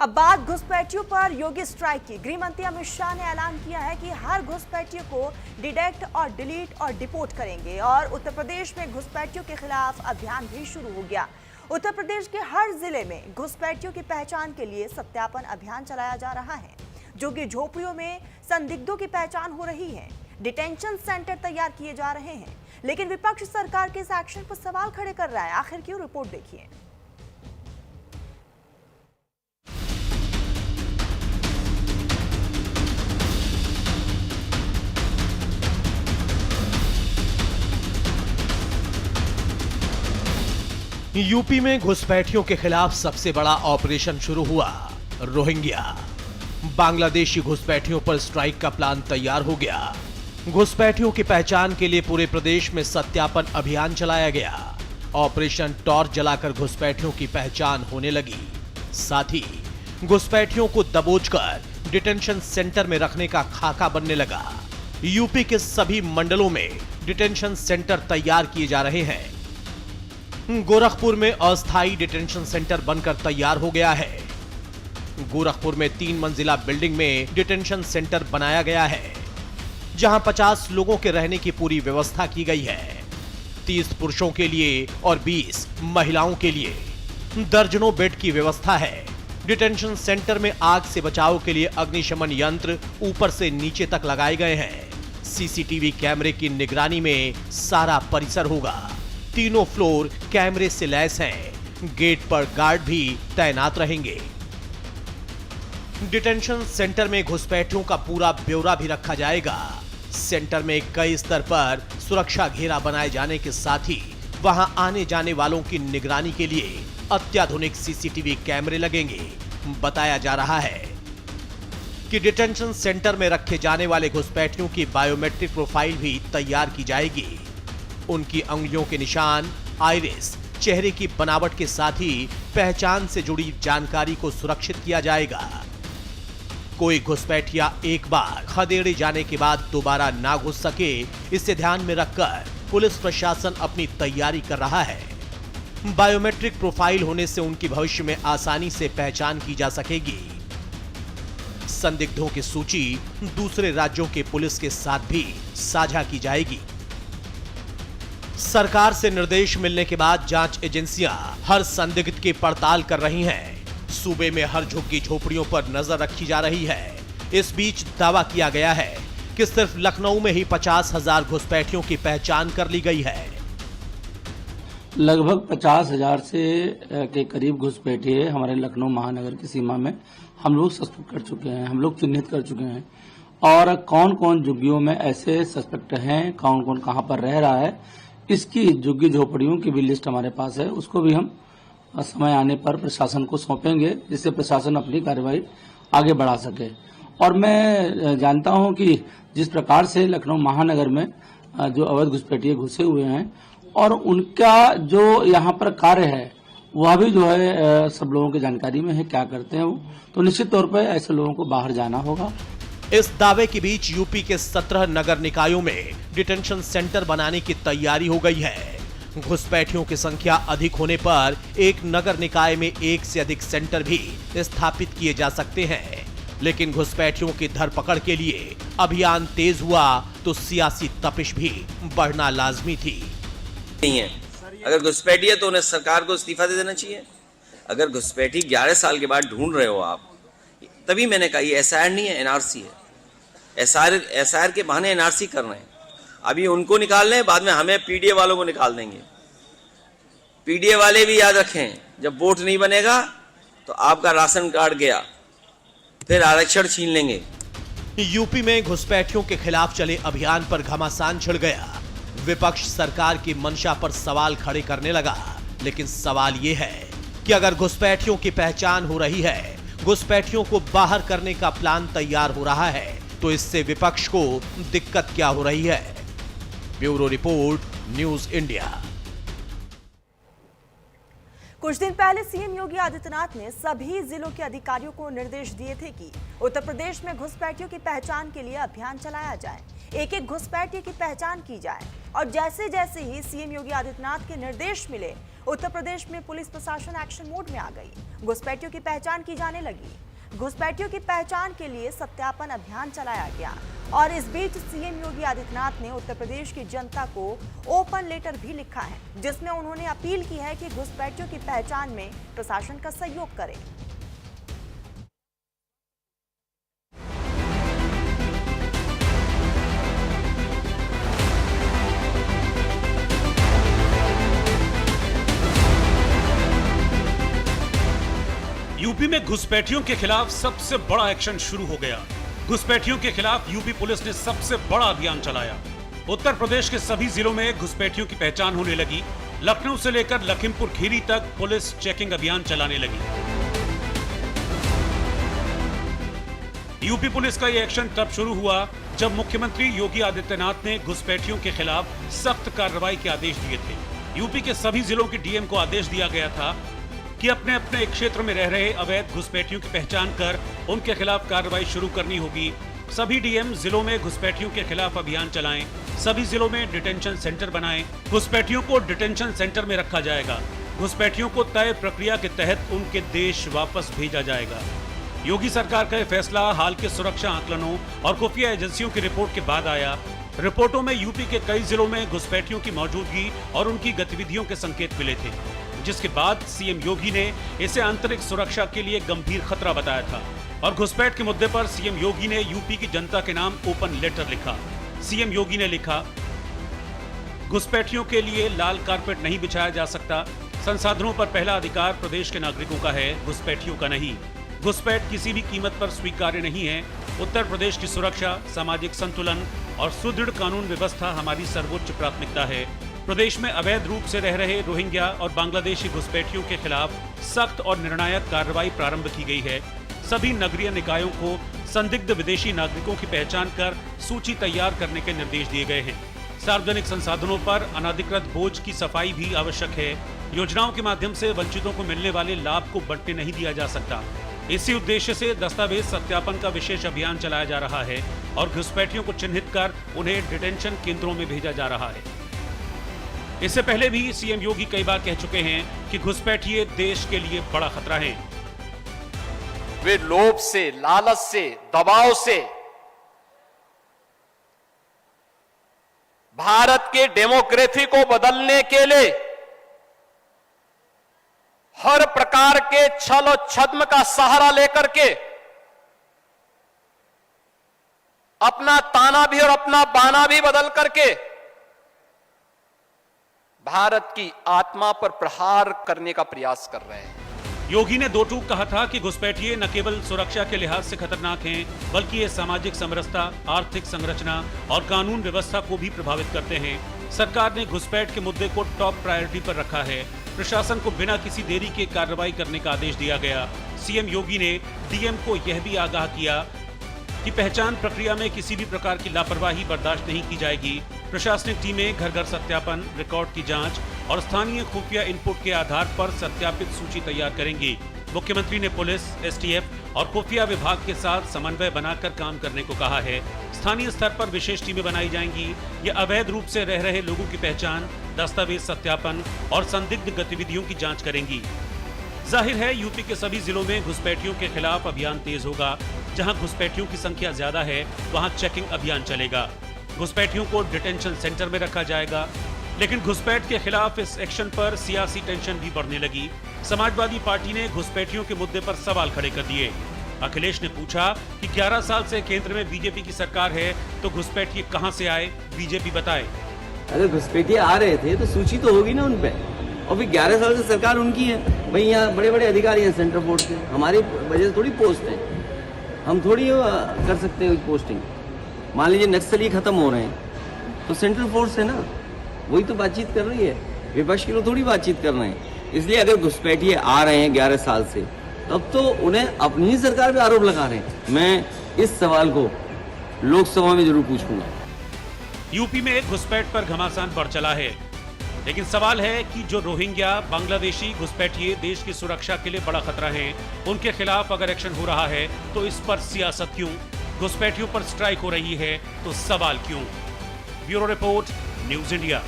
अब बात घुसपैठियों पर योगी स्ट्राइक की। गृह मंत्री अमित शाह ने ऐलान किया है कि हर घुसपैठियों को डिटेक्ट और डिलीट और डिपोर्ट करेंगे और उत्तर प्रदेश में घुसपैठियों के खिलाफ अभियान भी शुरू हो गया। उत्तर प्रदेश के हर जिले में घुसपैठियों की पहचान के लिए सत्यापन अभियान चलाया जा रहा है। झुग्गी झोपड़ियों में संदिग्धों की पहचान हो रही है। डिटेंशन सेंटर तैयार किए जा रहे हैं, लेकिन विपक्ष सरकार के इस एक्शन पर सवाल खड़े कर रहा है। आखिर क्यों? रिपोर्ट देखिए। यूपी में घुसपैठियों के खिलाफ सबसे बड़ा ऑपरेशन शुरू हुआ। रोहिंग्या बांग्लादेशी घुसपैठियों पर स्ट्राइक का प्लान तैयार हो गया। घुसपैठियों की पहचान के लिए पूरे प्रदेश में सत्यापन अभियान चलाया गया। ऑपरेशन टॉर्च जलाकर घुसपैठियों की पहचान होने लगी। साथ ही घुसपैठियों को दबोचकर डिटेंशन सेंटर में रखने का खाका बनने लगा। यूपी के सभी मंडलों में डिटेंशन सेंटर तैयार किए जा रहे हैं। गोरखपुर में अस्थायी डिटेंशन सेंटर बनकर तैयार हो गया है। गोरखपुर में 3 मंजिला बिल्डिंग में डिटेंशन सेंटर बनाया गया है, जहां 50 लोगों के रहने की पूरी व्यवस्था की गई है। 30 पुरुषों के लिए और 20 महिलाओं के लिए दर्जनों बेड की व्यवस्था है। डिटेंशन सेंटर में आग से बचाव के लिए अग्निशमन यंत्र ऊपर से नीचे तक लगाए गए हैं। सीसीटीवी कैमरे की निगरानी में सारा परिसर होगा। तीनों फ्लोर कैमरे से लैस हैं। गेट पर गार्ड भी तैनात रहेंगे। डिटेंशन सेंटर में घुसपैठियों का पूरा ब्यौरा भी रखा जाएगा। सेंटर में कई स्तर पर सुरक्षा घेरा बनाए जाने के साथ ही वहां आने जाने वालों की निगरानी के लिए अत्याधुनिक सीसीटीवी कैमरे लगेंगे। बताया जा रहा है कि डिटेंशन सेंटर में रखे जाने वाले घुसपैठियों की बायोमेट्रिक प्रोफाइल भी तैयार की जाएगी। उनकी अंगुलियों के निशान, आइरिस, चेहरे की बनावट के साथ ही पहचान से जुड़ी जानकारी को सुरक्षित किया जाएगा। कोई घुसपैठिया एक बार खदेड़े जाने के बाद दोबारा ना घुस सके, इसे ध्यान में रखकर पुलिस प्रशासन अपनी तैयारी कर रहा है। बायोमेट्रिक प्रोफाइल होने से उनकी भविष्य में आसानी से पहचान की जा सकेगी। संदिग्धों की सूची दूसरे राज्यों के पुलिस के साथ भी साझा की जाएगी। सरकार से निर्देश मिलने के बाद जांच एजेंसियां हर संदिग्ध की पड़ताल कर रही हैं। सूबे में हर झुग्गी झोपड़ियों पर नजर रखी जा रही है। इस बीच दावा किया गया है कि सिर्फ लखनऊ में ही 50,000 घुसपैठियों की पहचान कर ली गई है। लगभग 50,000 से के करीब घुसपैठिए हमारे लखनऊ महानगर की सीमा में हम लोग सस्पेक्ट कर चुके हैं, हम लोग चिन्हित कर चुके हैं। और कौन कौन झुग्गियों में ऐसे सस्पेक्ट हैं, कौन कौन कहां पर रह रहा है, इसकी झुग्गी झोपड़ियों की भी लिस्ट हमारे पास है। उसको भी हम समय आने पर प्रशासन को सौंपेंगे, जिससे प्रशासन अपनी कार्रवाई आगे बढ़ा सके। और मैं जानता हूं कि जिस प्रकार से लखनऊ महानगर में जो अवैध घुसपैठिए घुसे हुए हैं और उनका जो यहाँ पर कार्य है वह भी जो है सब लोगों की जानकारी में है, क्या करते हैं वो, तो निश्चित तौर पर ऐसे लोगों को बाहर जाना होगा। इस दावे के बीच यूपी के 17 नगर निकायों में डिटेंशन सेंटर बनाने की तैयारी हो गई है। घुसपैठियों की संख्या अधिक होने पर एक नगर निकाय में एक से अधिक सेंटर भी स्थापित किए जा सकते हैं, लेकिन घुसपैठियों की धरपकड़ के लिए अभियान तेज हुआ तो सियासी तपिश भी बढ़ना लाजमी थी। नहीं है, अगर घुसपैठी है तो उन्हें सरकार को इस्तीफा दे देना चाहिए। अगर घुसपैठी 11 साल के बाद ढूंढ रहे हो आप, तभी मैंने कहा ये एसआईआर नहीं है, एनआरसी है। एसआईआर के बहाने एनआरसी कर रहे हैं। अभी उनको निकाल रहे हैं, बाद में हमें पीडीए वालों को निकाल देंगे। पीडीए वाले भी याद रखें, जब वोट नहीं बनेगा तो आपका राशन कार्ड गया, फिर आरक्षण छीन लेंगे। यूपी में घुसपैठियों के खिलाफ चले अभियान पर घमासान छिड़ गया। विपक्ष सरकार की मंशा पर सवाल खड़े करने लगा, लेकिन सवाल यह है कि अगर घुसपैठियों की पहचान हो रही है, घुसपैठियों को बाहर करने का प्लान तैयार हो रहा है, तो इससे विपक्ष को दिक्कत क्या हो रही है? Bureau report, news India. कुछ दिन पहले सीएम योगी आदित्यनाथ ने सभी जिलों के अधिकारियों को निर्देश दिए थे कि उत्तर प्रदेश में घुसपैठियों की पहचान के लिए अभियान चलाया जाए, एक एक घुसपैठिए की पहचान की जाए। और जैसे जैसे ही सीएम योगी आदित्यनाथ के निर्देश मिले, उत्तर प्रदेश में पुलिस प्रशासन एक्शन मोड में आ गई। घुसपैठियों की पहचान की जाने लगी। घुसपैठियों की पहचान के लिए सत्यापन अभियान चलाया गया और इस बीच सीएम योगी आदित्यनाथ ने उत्तर प्रदेश की जनता को ओपन लेटर भी लिखा है, जिसमें उन्होंने अपील की है कि घुसपैठियों की पहचान में प्रशासन का सहयोग करें। यूपी में घुसपैठियों के खिलाफ सबसे बड़ा एक्शन शुरू हो गया। घुसपैठियों के खिलाफ यूपी पुलिस ने सबसे बड़ा अभियान चलाया। उत्तर प्रदेश के सभी जिलों में घुसपैठियों की पहचान होने लगी। लखनऊ से लेकर लखीमपुर खीरी तक पुलिस चेकिंग अभियान चलाने लगी। यूपी पुलिस का यह एक्शन तब शुरू हुआ जब मुख्यमंत्री योगी आदित्यनाथ ने घुसपैठियों के खिलाफ सख्त कार्रवाई के आदेश दिए थे। यूपी के सभी जिलों के डीएम को आदेश दिया गया था कि अपने अपने क्षेत्र में रह रहे अवैध घुसपैठियों की पहचान कर उनके खिलाफ कार्रवाई शुरू करनी होगी। सभी डीएम जिलों में घुसपैठियों के खिलाफ अभियान चलाएं। सभी जिलों में डिटेंशन सेंटर बनाएं। घुसपैठियों को डिटेंशन सेंटर में रखा जाएगा। घुसपैठियों को तय प्रक्रिया के तहत उनके देश वापस भेजा जाएगा। योगी सरकार का यह फैसला हाल के सुरक्षा आकलनों और खुफिया एजेंसियों की रिपोर्ट के बाद आया। रिपोर्टों में यूपी के कई जिलों में घुसपैठियों की मौजूदगी और उनकी गतिविधियों के संकेत मिले थे, जिसके बाद सीएम योगी ने इसे आंतरिक सुरक्षा के लिए गंभीर खतरा बताया था और घुसपैठ के मुद्दे पर सीएम योगी ने यूपी की जनता के नाम ओपन लेटर लिखा। सीएम योगी ने लिखा, घुसपैठियों के लिए लाल कारपेट नहीं बिछाया जा सकता। संसाधनों पर पहला अधिकार प्रदेश के नागरिकों का है, घुसपैठियों का नहीं। घुसपैठ किसी भी कीमत पर स्वीकार्य नहीं है। उत्तर प्रदेश की सुरक्षा, सामाजिक संतुलन और सुदृढ़ कानून व्यवस्था हमारी सर्वोच्च प्राथमिकता है। प्रदेश में अवैध रूप से रह रहे रोहिंग्या और बांग्लादेशी घुसपैठियों के खिलाफ सख्त और निर्णायक कार्रवाई प्रारंभ की गई है। सभी नगरीय निकायों को संदिग्ध विदेशी नागरिकों की पहचान कर सूची तैयार करने के निर्देश दिए गए हैं। सार्वजनिक संसाधनों पर अनाधिकृत बोझ की सफाई भी आवश्यक है। योजनाओं के माध्यम से वंचितों को मिलने वाले लाभ को बंटने नहीं दिया जा सकता। इसी उद्देश्य से दस्तावेज सत्यापन का विशेष अभियान चलाया जा रहा है और घुसपैठियों को चिन्हित कर उन्हें डिटेंशन केंद्रों में भेजा जा रहा है। इससे पहले भी सीएम योगी कई बार कह चुके हैं कि घुसपैठिए देश के लिए बड़ा खतरा हैं। वे लोभ से, लालच से, दबाव से भारत के डेमोक्रेसी को बदलने के लिए हर प्रकार के छल और छद्म का सहारा लेकर के अपना ताना भी और अपना बाना भी बदल करके भारत की आत्मा पर प्रहार करने का प्रयास कर रहे हैं। योगी ने दो टूक कहा था कि घुसपैठिए न केवल सुरक्षा के लिहाज से खतरनाक हैं, बल्कि ये सामाजिक समरसता, आर्थिक संरचना और कानून व्यवस्था को भी प्रभावित करते हैं। सरकार ने घुसपैठ के मुद्दे को टॉप प्रायोरिटी पर रखा है। प्रशासन को बिना किसी देरी के कार्रवाई करने का आदेश दिया गया। सीएम योगी ने डीएम को यह भी आगाह किया कि पहचान प्रक्रिया में किसी भी प्रकार की लापरवाही बर्दाश्त नहीं की जाएगी। प्रशासनिक टीमें घर घर सत्यापन, रिकॉर्ड की जांच और स्थानीय खुफिया इनपुट के आधार पर सत्यापित सूची तैयार करेंगी। मुख्यमंत्री ने पुलिस, एसटीएफ और खुफिया विभाग के साथ समन्वय बनाकर काम करने को कहा है। स्थानीय स्तर पर विशेष टीमें बनाई जाएंगी। ये अवैध रूप से रह रहे लोगों की पहचान, दस्तावेज सत्यापन और संदिग्ध गतिविधियों की जांच करेंगी। जाहिर है यूपी के सभी जिलों में घुसपैठियों के खिलाफ अभियान तेज होगा। जहां घुसपैठियों की संख्या ज्यादा है, वहां चेकिंग अभियान चलेगा। घुसपैठियों को डिटेंशन सेंटर में रखा जाएगा। लेकिन घुसपैठ के खिलाफ इस एक्शन पर सियासी टेंशन भी बढ़ने लगी। समाजवादी पार्टी ने घुसपैठियों के मुद्दे पर सवाल खड़े कर दिए। अखिलेश ने पूछा कि 11 साल से केंद्र में बीजेपी की सरकार है, तो घुसपैठिए कहां से आए, बीजेपी बताए। अगर घुसपैठिए आ रहे थे तो सूची तो होगी ना उनपे, और फिर 11 साल से सरकार उनकी है। भाई यहाँ बड़े बड़े अधिकारी हैं सेंट्रल फोर्स के, हमारी वजह से थोड़ी पोस्ट है, हम थोड़ी कर सकते हैं पोस्टिंग। मान लीजिए नक्सली खत्म हो रहे हैं तो सेंट्रल फोर्स है ना, वही तो बातचीत कर रही है। विपक्ष के लोग थोड़ी बातचीत कर रहे हैं। इसलिए अगर घुसपैठिए आ रहे हैं 11 साल से, तब तो उन्हें अपनी ही सरकार पे आरोप लगा रहे हैं। मैं इस सवाल को लोकसभा में जरूर पूछूंगा। यूपी में घुसपैठ पर घमासान बढ़ चला है, लेकिन सवाल है कि जो रोहिंग्या, बांग्लादेशी घुसपैठिए देश की सुरक्षा के लिए बड़ा खतरा हैं, उनके खिलाफ अगर एक्शन हो रहा है तो इस पर सियासत क्यों? घुसपैठियों पर स्ट्राइक हो रही है तो सवाल क्यों? Bureau report, news India.